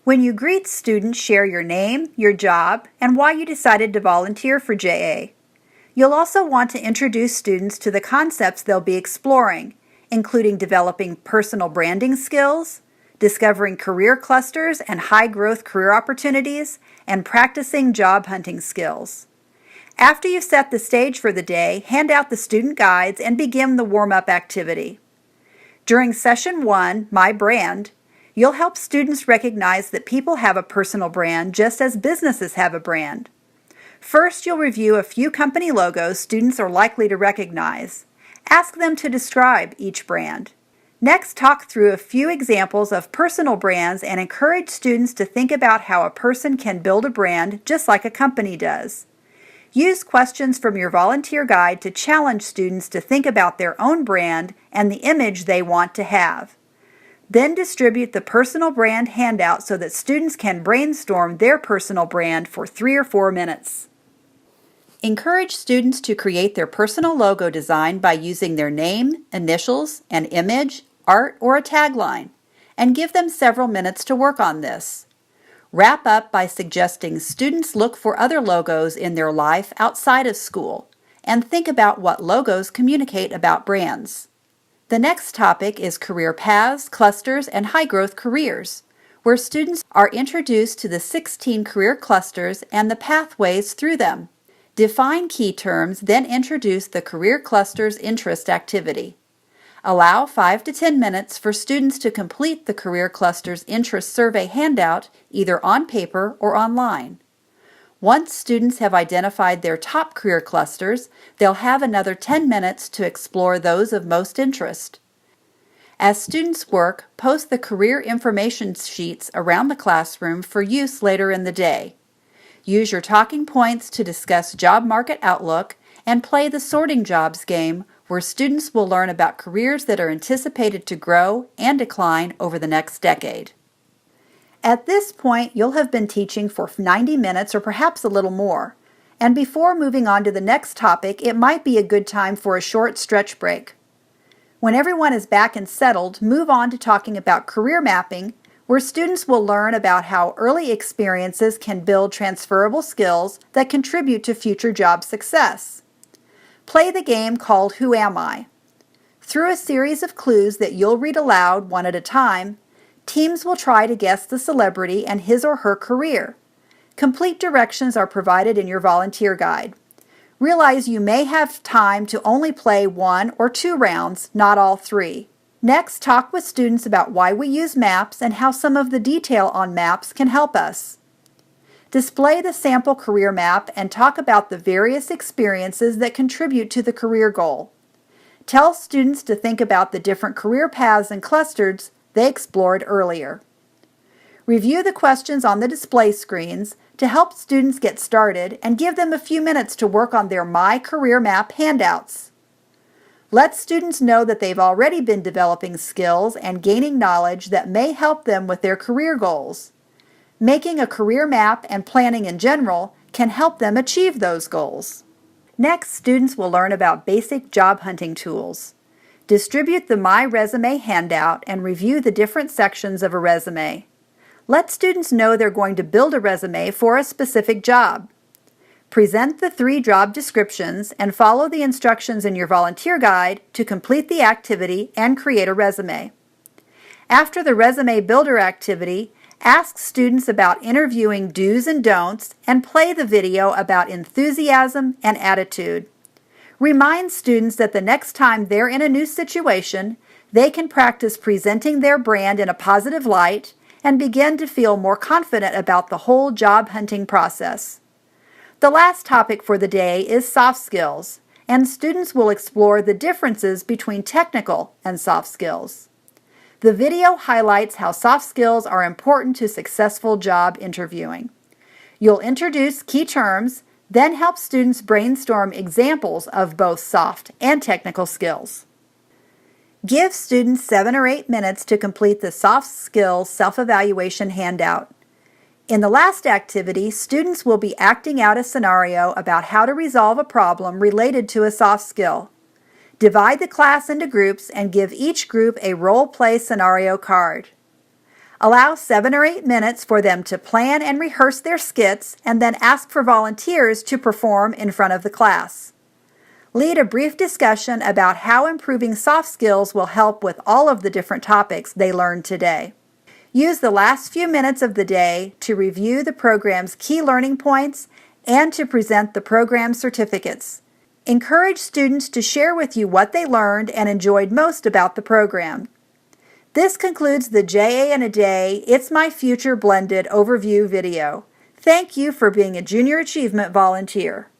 When you greet students, share your name, your job, and why you decided to volunteer for JA. You'll also want to introduce students to the concepts they'll be exploring, including developing personal branding skills, discovering career clusters and high-growth career opportunities, and practicing job hunting skills. After you've set the stage for the day, hand out the student guides and begin the warm-up activity. During Session 1, My Brand, you'll help students recognize that people have a personal brand just as businesses have a brand. First, you'll review a few company logos students are likely to recognize. Ask them to describe each brand. Next, talk through a few examples of personal brands and encourage students to think about how a person can build a brand just like a company does. Use questions from your volunteer guide to challenge students to think about their own brand and the image they want to have. Then distribute the personal brand handout so that students can brainstorm their personal brand for 3 or 4 minutes. Encourage students to create their personal logo design by using their name, initials, an image, art, or a tagline, and give them several minutes to work on this. Wrap up by suggesting students look for other logos in their life outside of school and think about what logos communicate about brands. The next topic is career paths, clusters, and high-growth careers, where students are introduced to the 16 career clusters and the pathways through them. Define key terms, then introduce the career cluster's interest activity. Allow 5 to 10 minutes for students to complete the career cluster's interest survey handout either on paper or online. Once students have identified their top career clusters, they'll have another 10 minutes to explore those of most interest. As students work, post the career information sheets around the classroom for use later in the day. Use your talking points to discuss job market outlook and play the sorting jobs game, where students will learn about careers that are anticipated to grow and decline over the next decade. At this point, you'll have been teaching for 90 minutes or perhaps a little more. And before moving on to the next topic, it might be a good time for a short stretch break. When everyone is back and settled, move on to talking about career mapping, where students will learn about how early experiences can build transferable skills that contribute to future job success. Play the game called Who Am I? Through a series of clues that you'll read aloud one at a time, teams will try to guess the celebrity and his or her career. Complete directions are provided in your volunteer guide. Realize you may have time to only play 1 or 2 rounds, not all 3. Next, talk with students about why we use maps and how some of the detail on maps can help us. Display the sample career map and talk about the various experiences that contribute to the career goal. Tell students to think about the different career paths and clusters they explored earlier. Review the questions on the display screens to help students get started and give them a few minutes to work on their My Career Map handouts. Let students know that they've already been developing skills and gaining knowledge that may help them with their career goals. Making a career map and planning in general can help them achieve those goals. Next, students will learn about basic job hunting tools. Distribute the My Resume handout and review the different sections of a resume. Let students know they're going to build a resume for a specific job. Present the 3 job descriptions and follow the instructions in your volunteer guide to complete the activity and create a resume. After the resume builder activity, ask students about interviewing do's and don'ts and play the video about enthusiasm and attitude. Remind students that the next time they're in a new situation, they can practice presenting their brand in a positive light and begin to feel more confident about the whole job hunting process. The last topic for the day is soft skills, and students will explore the differences between technical and soft skills. The video highlights how soft skills are important to successful job interviewing. You'll introduce key terms, then help students brainstorm examples of both soft and technical skills. Give students 7 or 8 minutes to complete the soft skills self-evaluation handout. In the last activity, students will be acting out a scenario about how to resolve a problem related to a soft skill. Divide the class into groups and give each group a role-play scenario card. Allow 7 or 8 minutes for them to plan and rehearse their skits, and then ask for volunteers to perform in front of the class. Lead a brief discussion about how improving soft skills will help with all of the different topics they learned today. Use the last few minutes of the day to review the program's key learning points and to present the program certificates. Encourage students to share with you what they learned and enjoyed most about the program. This concludes the JA in a Day, It's My Future Blended overview video. Thank you for being a Junior Achievement volunteer.